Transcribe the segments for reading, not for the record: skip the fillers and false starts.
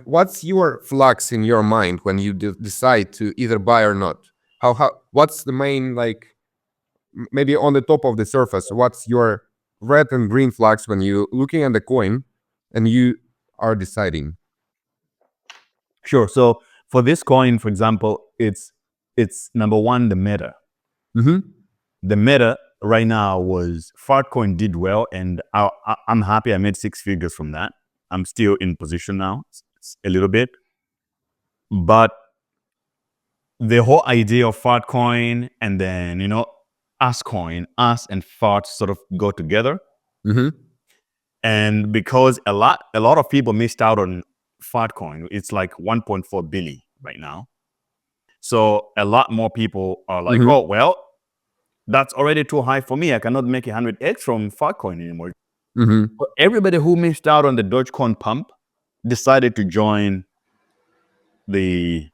what's your flux in your mind when you decide to either buy or not? What's the main, like, maybe on the top of the surface, what's your red and green flags when you looking at the coin and you are deciding? Sure. So for this coin, for example, it's number one, the meta. The meta right now was Fartcoin did well, and I'm happy. I made 6 figures from that. I'm still in position now, it's a little bit, but the whole idea of Fartcoin and then Coin, Us and Fart sort of go together. And because a lot of people missed out on Fartcoin, it's like 1.4 billion right now. So a lot more people are like, oh, well, that's already too high for me. I cannot make 100x from Fartcoin anymore. But everybody who missed out on the Dogecoin pump decided to join the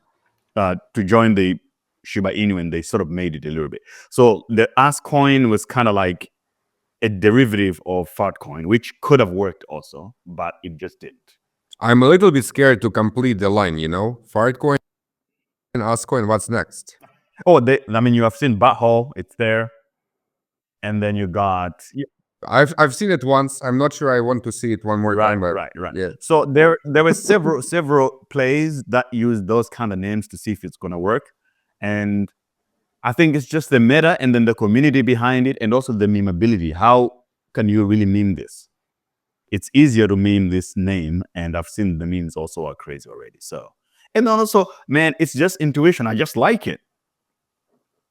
Shiba Inu, and they sort of made it a little bit. So the Coin was kind of like a derivative of Fartcoin, which could have worked also, but it just didn't. I'm a little bit scared to complete the line, Fartcoin and Coin, what's next? Oh, you have seen Butthole, it's there. And then you got... I've seen it once. I'm not sure I want to see it one more time. Right. Yeah. So there were several plays that use those kind of names to see if it's going to work. And I think it's just the meta and then the community behind it, and also the memeability. How can you really meme this? It's easier to meme this name, and I've seen the memes also are crazy already. So, and also, man, it's just intuition. I just like it.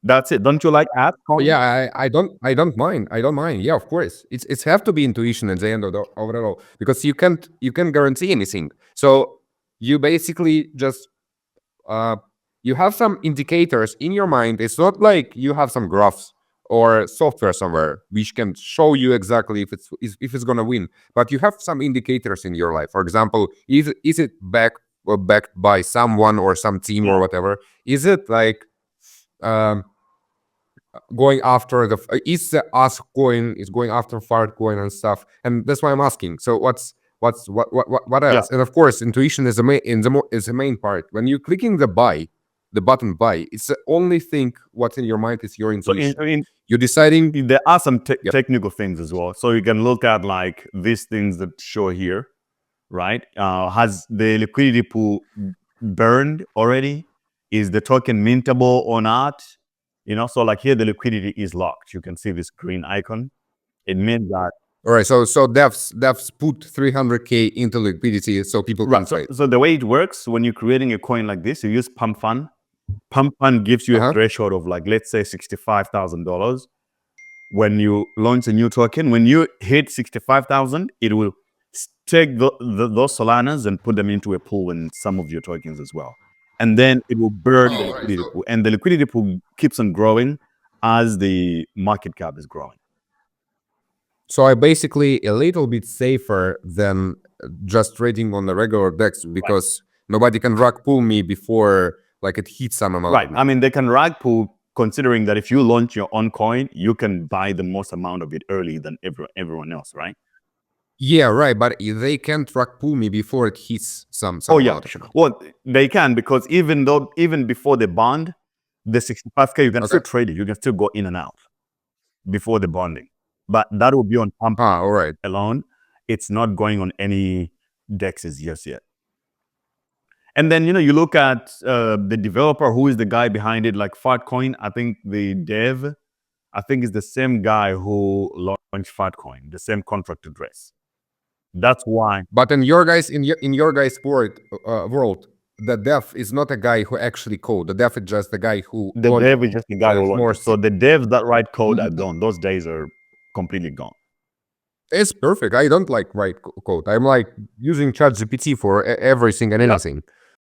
That's it. Don't you like ads? Yeah, I don't mind. I don't mind. Yeah, of course. It's have to be intuition at the end of it all, because you can't guarantee anything. So you basically just you have some indicators in your mind. It's not like you have some graphs or software somewhere which can show you exactly if it's gonna win. But you have some indicators in your life. For example, is it backed by someone or some team or whatever? Is it like going after is the coin is going after Fartcoin and stuff? And that's why I'm asking. So what else? Yeah. And of course, intuition is the main part. When you're clicking the button buy, it's the only thing what's in your mind is your intuition. So you're deciding. There are some technical things as well. So you can look at like these things that show here, right? Has the liquidity pool burned already? Is the token mintable or not? So like here the liquidity is locked. You can see this green icon. It means that. All right, so devs put 300K into liquidity so people can trade. So the way it works, when you're creating a coin like this, you use Pump Fund. Pump Fund gives you a threshold of like, let's say $65,000. When you launch a new token, when you hit 65,000, it will take those Solanas and put them into a pool in some of your tokens as well. And then it will burn the liquidity pool. And the liquidity pool keeps on growing as the market cap is growing. So I basically a little bit safer than just trading on the regular DEX, because nobody can rug pull me before like it hits some amount. Right. I mean, they can rug pull, considering that if you launch your own coin, you can buy the most amount of it early than everyone else, right? Yeah, right. But they can't rug pull me before it hits some amount. Well, they can, because even before the bond, the 65K, you can still trade it. You can still go in and out before the bonding. But that will be on Pump alone. It's not going on any DEXs just yet. And then, you look at the developer, who is the guy behind it, like Fartcoin. I think the dev, is the same guy who launched Fartcoin, the same contract address. That's why. But in your guys' world, the dev is not a guy who actually code. The dev is just the guy who. The dev is just the guy who launched. So the devs that write code are gone. Those days are completely gone. It's perfect. I don't like write code. I'm like using ChatGPT for everything and anything.